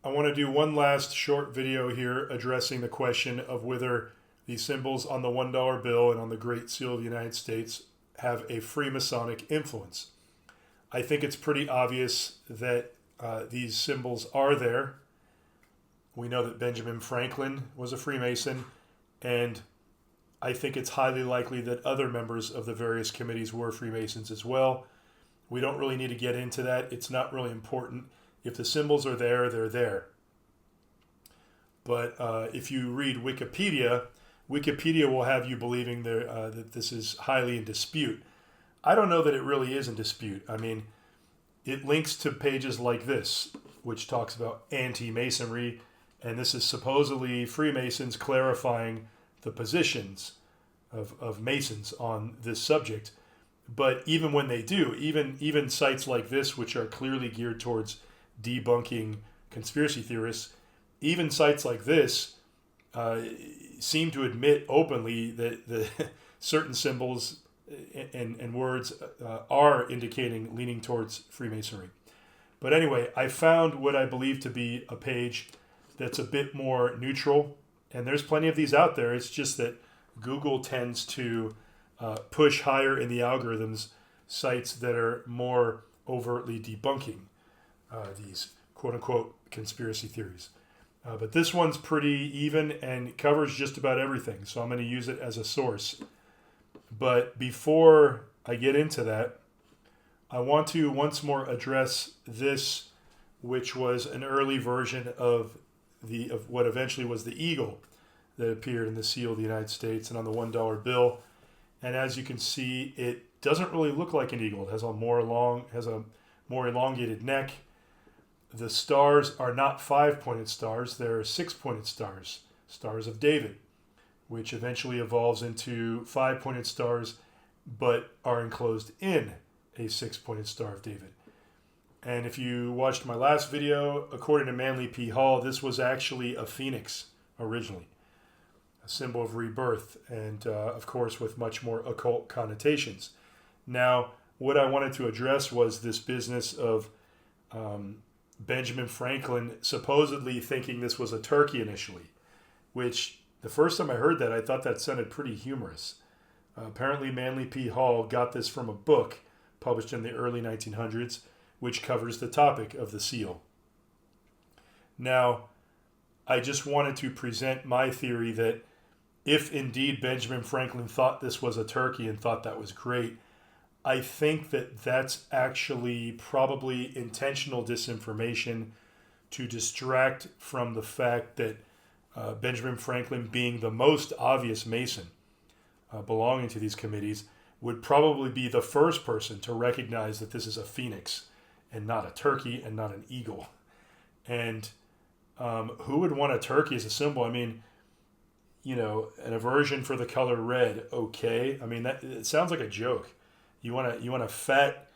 I want to do one last short video here addressing the question of whether the symbols on the $1 bill and on the Great Seal of the United States have a Freemasonic influence. I think it's pretty obvious that these symbols are there. We know that Benjamin Franklin was a Freemason, and I think it's highly likely that other members of the various committees were Freemasons as well. We don't really need to get into that. It's not really important. If the symbols are there, they're there. But if you read Wikipedia, Wikipedia will have you believing that this is highly in dispute. I don't know that it really is in dispute. I mean, it links to pages like this, which talks about anti-Masonry, and this is supposedly Freemasons clarifying the positions of Masons on this subject. But even when they do, even sites like this, which are clearly geared towards debunking conspiracy theorists, even sites like this seem to admit openly that the certain symbols and words are indicating leaning towards Freemasonry. But anyway, I found what I believe to be a page that's a bit more neutral, and there's plenty of these out there. It's just that Google tends to push higher in the algorithms sites that are more overtly debunking these quote-unquote conspiracy theories. But this one's pretty even and covers just about everything, so I'm going to use it as a source. But before I get into that, I want to once more address this, which was an early version of what eventually was the eagle that appeared in the seal of the United States and on the $1 bill. And as you can see, it doesn't really look like an eagle. It has a more elongated neck. The stars are not 5-pointed stars, they're 6-pointed stars, stars of David, which eventually evolves into 5-pointed stars, but are enclosed in a 6-pointed Star of David. And if you watched my last video, according to Manly P. Hall, this was actually a phoenix originally, a symbol of rebirth, and of course with much more occult connotations. Now, what I wanted to address was this business of Benjamin Franklin supposedly thinking this was a turkey initially, which the first time I heard that, I thought that sounded pretty humorous. Apparently, Manly P. Hall got this from a book published in the early 1900s, which covers the topic of the seal. Now, I just wanted to present my theory that if indeed Benjamin Franklin thought this was a turkey and thought that was great, I think that that's actually probably intentional disinformation to distract from the fact that Benjamin Franklin, being the most obvious Mason belonging to these committees, would probably be the first person to recognize that this is a phoenix and not a turkey and not an eagle. And who would want a turkey as a symbol? I mean, you know, an aversion for the color red, okay. I mean, it sounds like a joke. You want a fat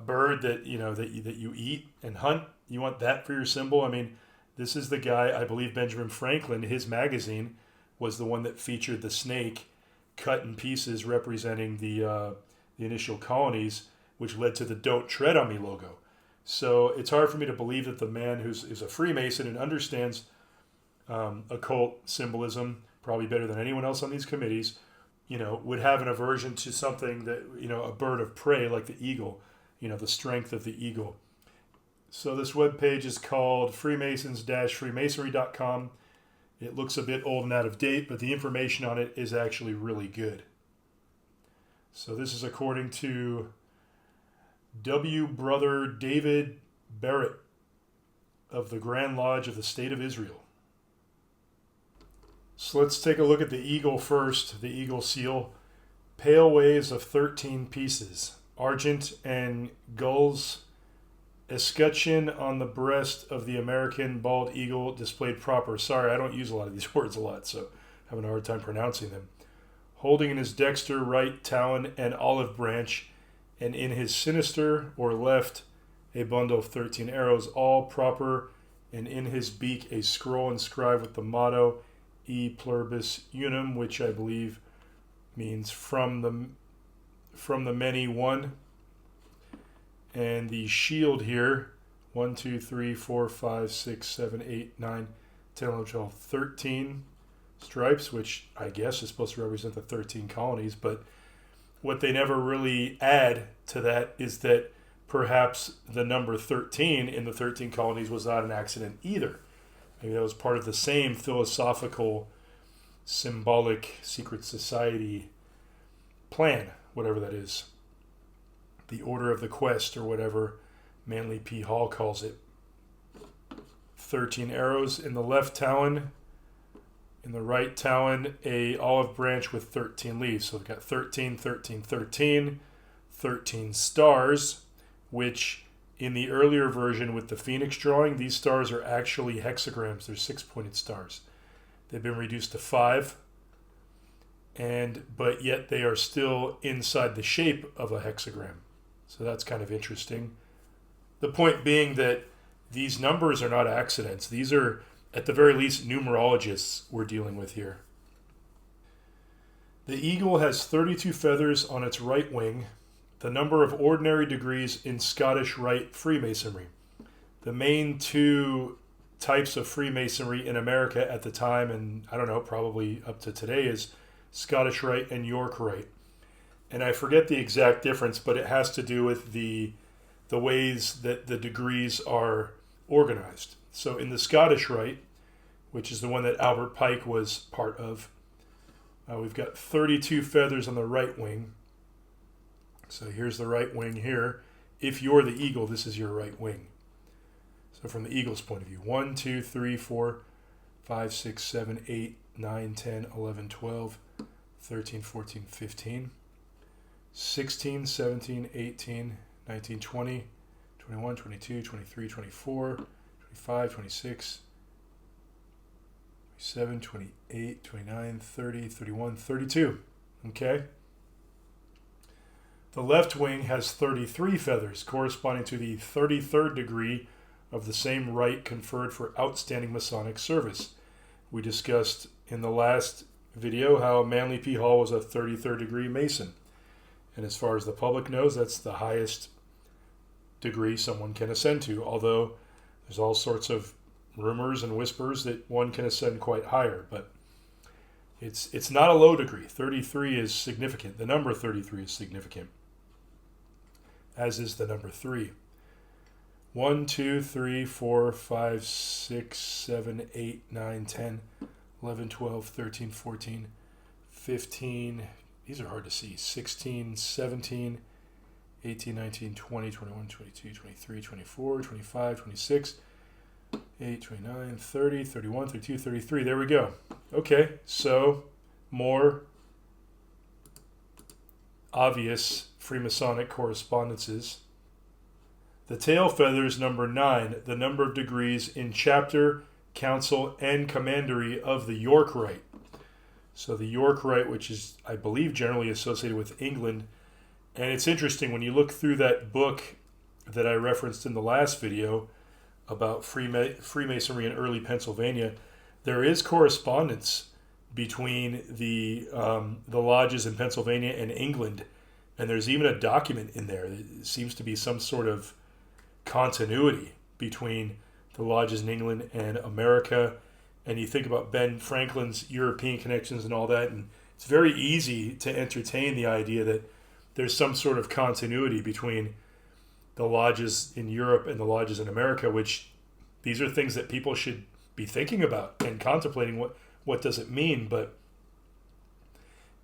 bird that you eat and hunt. You want that for your symbol. I mean, this is the guy. I believe Benjamin Franklin. His magazine was the one that featured the snake cut in pieces, representing the initial colonies, which led to the "Don't Tread on Me" logo. So it's hard for me to believe that the man is a Freemason and understands occult symbolism probably better than anyone else on these committees, would have an aversion to something that, a bird of prey like the eagle, the strength of the eagle. So this webpage is called Freemasons-freemasonry.com. It looks a bit old and out of date, but the information on it is actually really good. So this is according to W. Brother David Barrett of the Grand Lodge of the State of Israel. So let's take a look at the eagle first, the eagle seal. Pale waves of 13 pieces, argent and gulls, escutcheon on the breast of the American bald eagle displayed proper. Sorry, I don't use a lot of these words a lot, so I'm having a hard time pronouncing them. Holding in his dexter right talon an olive branch, and in his sinister or left a bundle of 13 arrows, all proper, and in his beak a scroll inscribed with the motto E pluribus unum, which I believe means from the many one. And the shield here, 1, 2, 3, 4, 5, 6, 7, 8, 9, 10, 11, 12, 13 stripes, which I guess is supposed to represent the 13 colonies. But what they never really add to that is that perhaps the number 13 in the 13 colonies was not an accident either. Maybe that was part of the same philosophical, symbolic, secret society plan, whatever that is. The Order of the Quest, or whatever Manly P. Hall calls it. 13 arrows in the left talon. In the right talon, a olive branch with 13 leaves. So we've got 13, 13, 13, 13 stars, which in the earlier version with the Phoenix drawing, these stars are actually hexagrams. They're 6-pointed stars. They've been reduced to 5, but yet they are still inside the shape of a hexagram. So that's kind of interesting. The point being that these numbers are not accidents. These are, at the very least, numerologists we're dealing with here. The eagle has 32 feathers on its right wing, the number of ordinary degrees in Scottish Rite Freemasonry. The main two types of Freemasonry in America at the time, and I don't know, probably up to today, is Scottish Rite and York Rite. And I forget the exact difference, but it has to do with the ways that the degrees are organized. So in the Scottish Rite, which is the one that Albert Pike was part of, we've got 32 feathers on the right wing. So here's the right wing here. If you're the eagle, this is your right wing. So from the eagle's point of view, 1, 2, 3, 4, 5, 6, 7, 8, 9, 10, 11, 12, 13, 14, 15, 16, 17, 18, 19, 20, 21, 22, 23, 24, 25, 26, 27, 28, 29, 30, 31, 32. Okay? The left wing has 33 feathers, corresponding to the 33rd degree of the same rite conferred for outstanding Masonic service. We discussed in the last video how Manly P. Hall was a 33rd degree Mason. And as far as the public knows, that's the highest degree someone can ascend to, although there's all sorts of rumors and whispers that one can ascend quite higher. But it's not a low degree. 33 is significant. The number 33 is significant, as is the number 3. 1, 2, 3, 4, 5, 6, 7, 8, 9, 10, 11, 12, 13, 14, 15. These are hard to see. 16, 17, 18, 19, 20, 21, 22, 23, 24, 25, 26, 8, 29, 30, 31, 32, 33. There we go. Okay, so more obvious Freemasonic correspondences. The tail feathers number 9, the number of degrees in chapter, council, and commandery of the York Rite. So the York Rite, which is, I believe, generally associated with England. And it's interesting, when you look through that book that I referenced in the last video about Freemasonry in early Pennsylvania, there is correspondence between the lodges in Pennsylvania and England. And there's even a document in there. It seems to be some sort of continuity between the lodges in England and America. And you think about Ben Franklin's European connections and all that, and it's very easy to entertain the idea that there's some sort of continuity between the lodges in Europe and the lodges in America, which these are things that people should be thinking about and contemplating what does it mean. But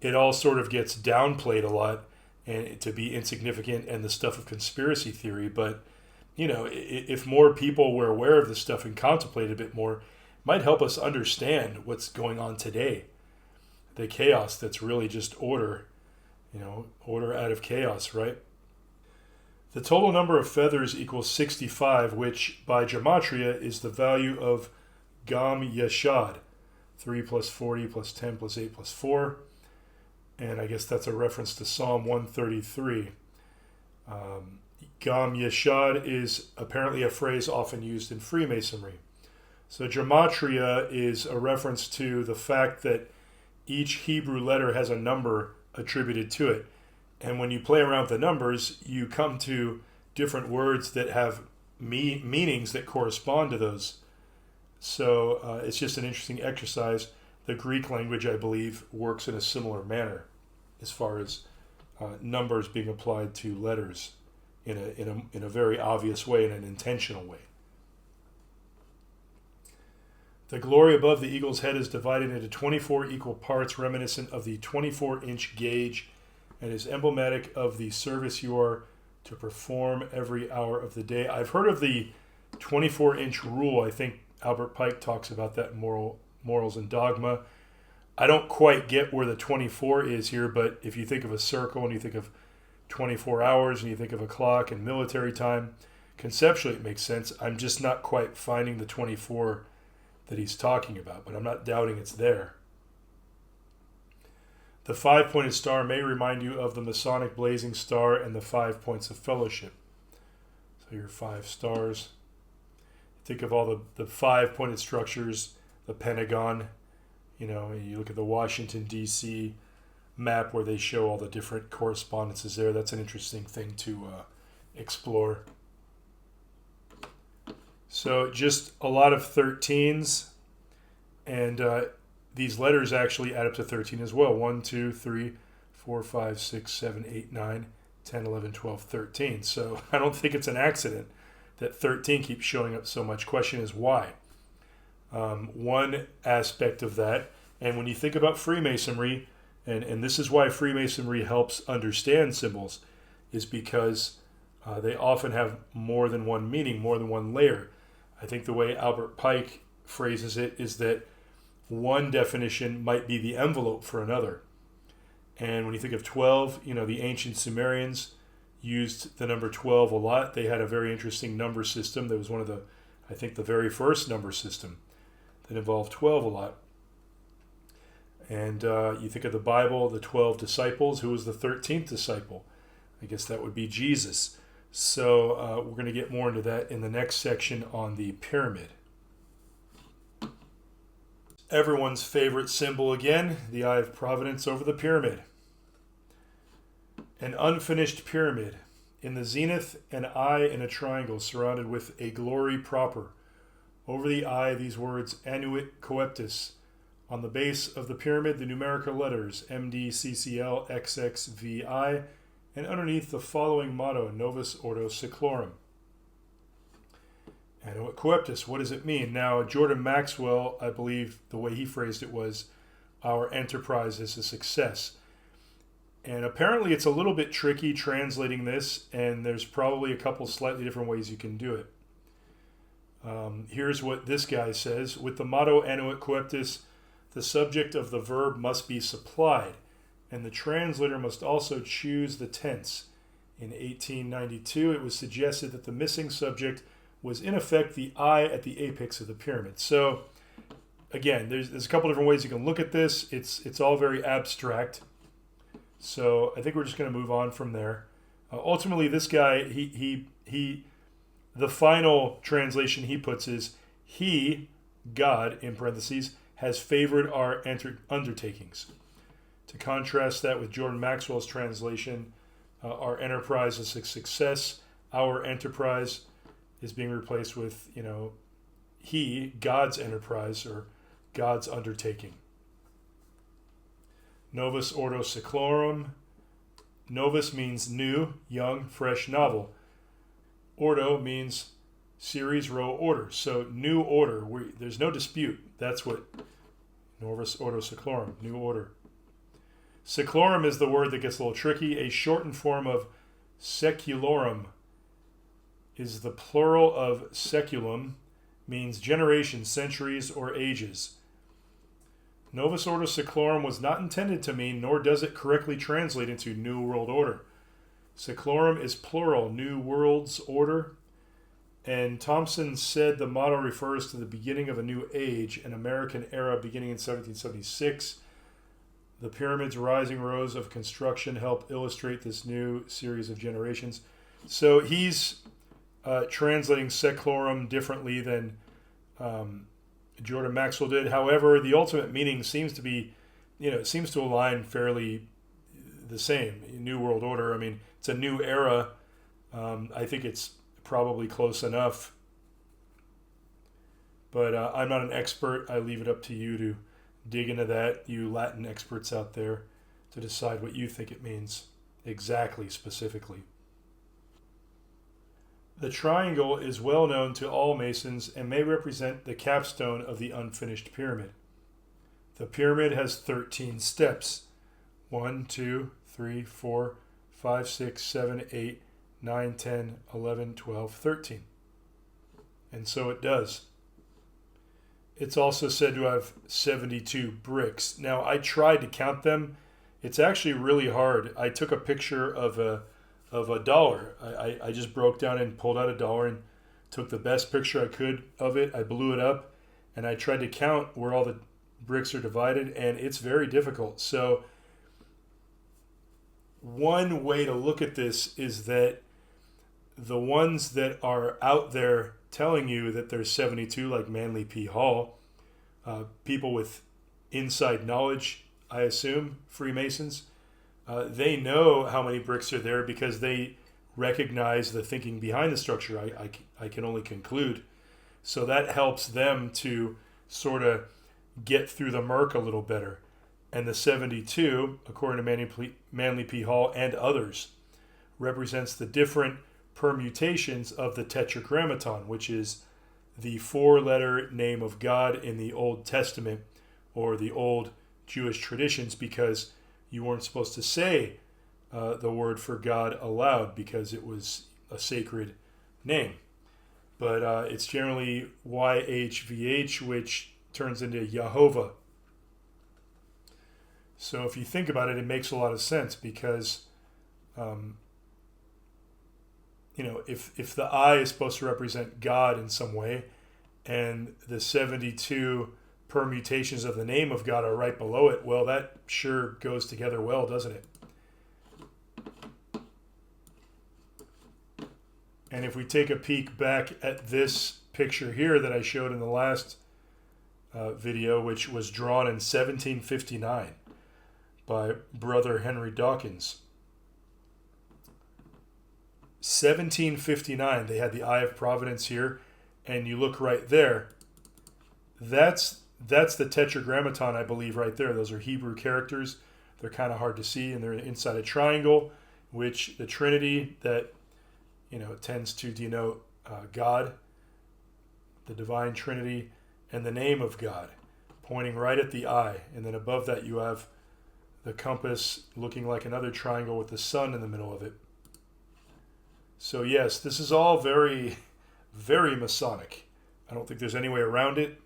it all sort of gets downplayed a lot and to be insignificant and the stuff of conspiracy theory. But, you know, if more people were aware of this stuff and contemplated a bit more, it might help us understand what's going on today. The chaos that's really just order, order out of chaos, right? The total number of feathers equals 65, which by gematria is the value of Gam Yeshad, 3 plus 40 plus 10 plus 8 plus 4. And I guess that's a reference to Psalm 133. Gam Yeshad is apparently a phrase often used in Freemasonry. So gematria is a reference to the fact that each Hebrew letter has a number attributed to it. And when you play around with the numbers, you come to different words that have meanings that correspond to those. So it's just an interesting exercise. The Greek language, I believe, works in a similar manner as far as numbers being applied to letters in a very obvious way, in an intentional way. The glory above the eagle's head is divided into 24 equal parts, reminiscent of the 24-inch gauge, and is emblematic of the service you are to perform every hour of the day. I've heard of the 24-inch rule. I think Albert Pike talks about that in Morals and Dogma. I don't quite get where the 24 is here, but if you think of a circle and you think of 24 hours and you think of a clock and military time, conceptually it makes sense. I'm just not quite finding the 24 that he's talking about, but I'm not doubting it's there. The 5-pointed star may remind you of the Masonic blazing star and the 5 points of fellowship. So your 5 stars. Think of all the 5-pointed structures, the Pentagon. You look at the Washington, D.C. map where they show all the different correspondences there. That's an interesting thing to explore. So just a lot of 13s, and these letters actually add up to 13 as well. 1, 2, 3, 4, 5, 6, 7, 8, 9, 10, 11, 12, 13. So I don't think it's an accident that 13 keeps showing up so much. Question is why? One aspect of that, and when you think about Freemasonry, and this is why Freemasonry helps understand symbols, is because they often have more than one meaning, more than one layer. I think the way Albert Pike phrases it is that one definition might be the envelope for another. And when you think of 12, the ancient Sumerians used the number 12 a lot. They had a very interesting number system. That was one of the very first number system that involved 12 a lot. And you think of the Bible, the 12 disciples. Who was the 13th disciple? I guess that would be Jesus. So we're going to get more into that in the next section on the pyramid. Everyone's favorite symbol again, the Eye of Providence over the pyramid. An unfinished pyramid. In the zenith, an eye in a triangle surrounded with a glory proper. Over the eye, these words, Annuit Coeptis. On the base of the pyramid, the numerical letters, MDCCL XXVI, and underneath the following motto, Novus Ordo Seclorum. Annuit Coeptis, what does it mean? Now, Jordan Maxwell, I believe the way he phrased it was, our enterprise is a success. And apparently it's a little bit tricky translating this, and there's probably a couple slightly different ways you can do it. Here's what this guy says. With the motto Annuit Coeptis, the subject of the verb must be supplied, and the translator must also choose the tense. In 1892, it was suggested that the missing subject was in effect the eye at the apex of the pyramid. So, again, there's a couple different ways you can look at this. It's all very abstract. So I think we're just going to move on from there. Ultimately, this guy, the final translation he puts is, he, God, in parentheses, has favored our undertakings. To contrast that with Jordan Maxwell's translation, our enterprise is a success. Our enterprise is being replaced with, he, God's enterprise, or God's undertaking. Novus Ordo Seclorum. Novus means new, young, fresh, novel. Ordo means series, row, order. So new order. There's no dispute. That's what Novus Ordo Seclorum, new order. Seclorum is the word that gets a little tricky. A shortened form of seculorum is the plural of seculum, means generations, centuries, or ages. Novus Ordo Seclorum was not intended to mean, nor does it correctly translate into New World Order. Seclorum is plural, New World's Order. And Thompson said the motto refers to the beginning of a new age, an American era beginning in 1776. The pyramid's rising rows of construction help illustrate this new series of generations. So he's translating seclorum differently than Jordan Maxwell did. However, the ultimate meaning seems to be, it seems to align fairly the same. New World Order, it's a new era. I think it's probably close enough. But I'm not an expert. I leave it up to you to dig into that, you Latin experts out there, to decide what you think it means exactly, specifically. The triangle is well known to all Masons and may represent the capstone of the unfinished pyramid. The pyramid has 13 steps. 1, 2, 3, 4, 5, 6, 7, 8, 9, 10, 11, 12, 13. And so it does. It's also said to have 72 bricks. Now, I tried to count them. It's actually really hard. I took a picture of a dollar. I just broke down and pulled out a dollar and took the best picture I could of it. I blew it up, and I tried to count where all the bricks are divided, and it's very difficult. So one way to look at this is that the ones that are out there telling you that there's 72, like Manly P. Hall, people with inside knowledge, I assume, Freemasons, they know how many bricks are there because they recognize the thinking behind the structure, I can only conclude. So that helps them to sort of get through the murk a little better. And the 72, according to Manly P. Hall and others, represents the different permutations of the Tetragrammaton, which is the 4-letter name of God in the Old Testament or the old Jewish traditions, because you weren't supposed to say the word for God aloud because it was a sacred name. But it's generally YHVH, which turns into Yehovah. So if you think about it, it makes a lot of sense because if the I is supposed to represent God in some way, and the 72 permutations of the name of God are right below it, well, that sure goes together well, doesn't it? And if we take a peek back at this picture here that I showed in the last video, which was drawn in 1759 by Brother Henry Dawkins. 1759, they had the Eye of Providence here, and you look right there. That's the Tetragrammaton, I believe, right there. Those are Hebrew characters. They're kind of hard to see, and they're inside a triangle, which the Trinity that tends to denote God, the Divine Trinity, and the name of God, pointing right at the eye. And then above that, you have the compass looking like another triangle with the sun in the middle of it. So yes, this is all very, very Masonic. I don't think there's any way around it.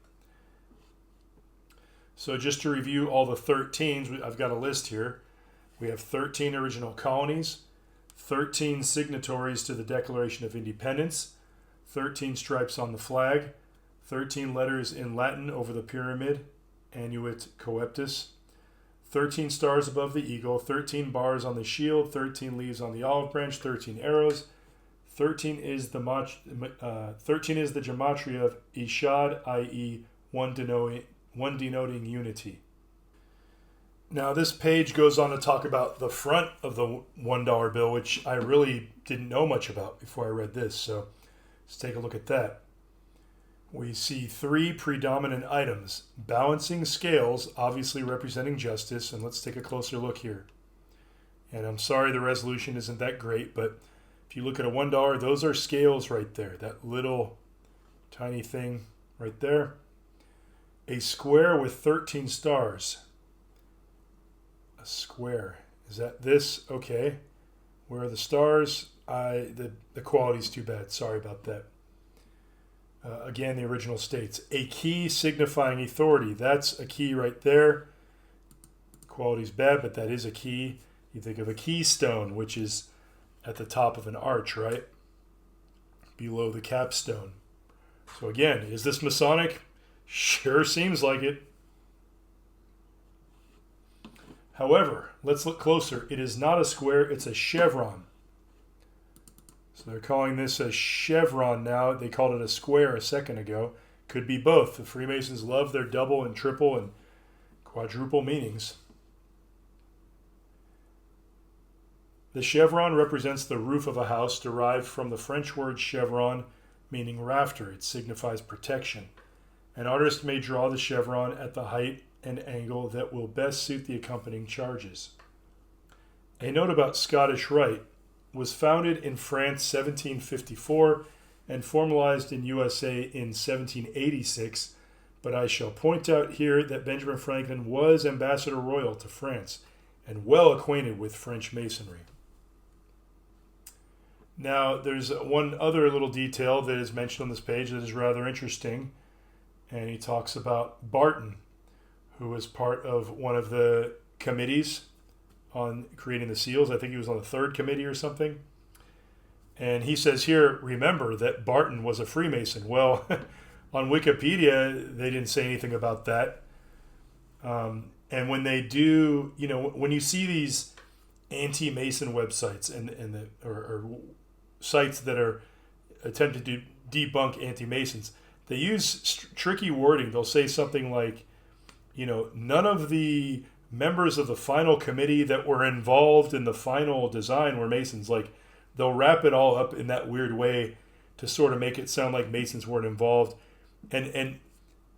So just to review all the 13s, I've got a list here. We have 13 original colonies, 13 signatories to the Declaration of Independence, 13 stripes on the flag, 13 letters in Latin over the pyramid, Annuit Coeptus, 13 stars above the eagle, 13 bars on the shield, 13 leaves on the olive branch, 13 arrows. 13 is the gematria of Ishad, i.e. one denoting unity. Now this page goes on to talk about the front of the $1 bill, which I really didn't know much about before I read this. So let's take a look at that. We see 3 predominant items: balancing scales, obviously representing justice, and let's take a closer look here. And I'm sorry the resolution isn't that great, but if you look at a $1, those are scales right there, that little tiny thing right there. A square with 13 stars. A square. Is that this? Okay. Where are the stars? The quality's too bad. Sorry about that. Again, the original states. A key signifying authority. That's a key right there. Quality's bad, but that is a key. You think of a keystone, which is at the top of an arch, right? Below the capstone. So again, is this Masonic? Sure seems like it. However, let's look closer. It is not a square, it's a chevron. So they're calling this a chevron now. They called it a square a second ago. Could be both. The Freemasons love their double and triple and quadruple meanings. The chevron represents the roof of a house, derived from the French word chevron, meaning rafter. It signifies protection. An artist may draw the chevron at the height and angle that will best suit the accompanying charges. A note about Scottish Rite: was founded in France 1754 and formalized in USA in 1786, but I shall point out here that Benjamin Franklin was Ambassador Royal to France and well acquainted with French Masonry. Now, there's one other little detail that is mentioned on this page that is rather interesting, and he talks about Barton, who was part of one of the committees on creating the seals. I think he was on the third committee or something. And he says here, remember that Barton was a Freemason. Well, on Wikipedia, they didn't say anything about that. And when they do, when you see these anti-Mason websites or sites that are attempting to debunk anti-Masons, they use tricky wording. They'll say something like, none of the members of the final committee that were involved in the final design were Masons. Like, they'll wrap it all up in that weird way to sort of make it sound like Masons weren't involved. And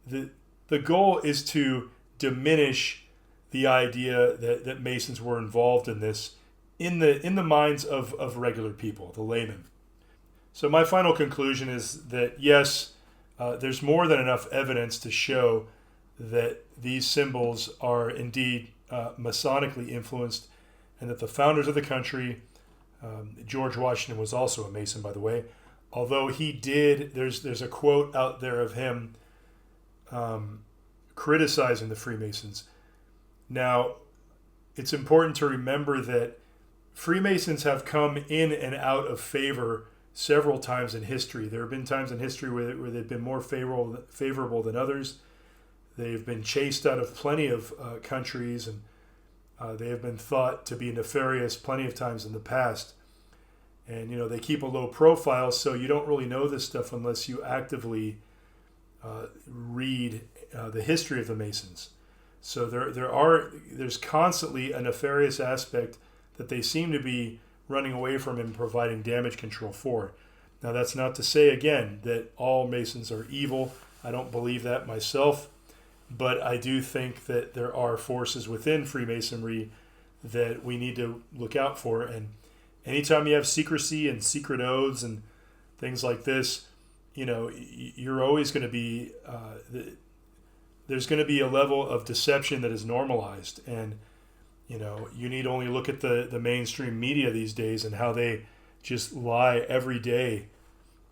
the goal is to diminish the idea that Masons were involved in this in the minds of regular people, the laymen. So my final conclusion is that yes, there's more than enough evidence to show that these symbols are indeed Masonically influenced, and that the founders of the country, George Washington was also a Mason, by the way, although he did, there's a quote out there of him criticizing the Freemasons. Now, it's important to remember that Freemasons have come in and out of favor several times in history. There have been times in history where they've been more favorable than others. They've been chased out of plenty of countries, and they have been thought to be nefarious plenty of times in the past. And, they keep a low profile, so you don't really know this stuff unless you actively read the history of the Masons. So there's constantly a nefarious aspect that they seem to be running away from and providing damage control for. Now, that's not to say, again, that all Masons are evil. I don't believe that myself. But I do think that there are forces within Freemasonry that we need to look out for. And anytime you have secrecy and secret oaths and things like this, you're always going to be, there's going to be a level of deception that is normalized. And, you need only look at the mainstream media these days and how they just lie every day,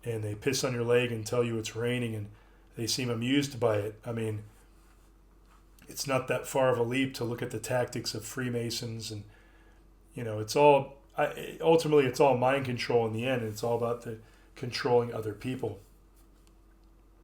and they piss on your leg and tell you it's raining, and they seem amused by it. I mean, it's not that far of a leap to look at the tactics of Freemasons, and it's all ultimately it's all mind control in the end, and it's all about the controlling other people.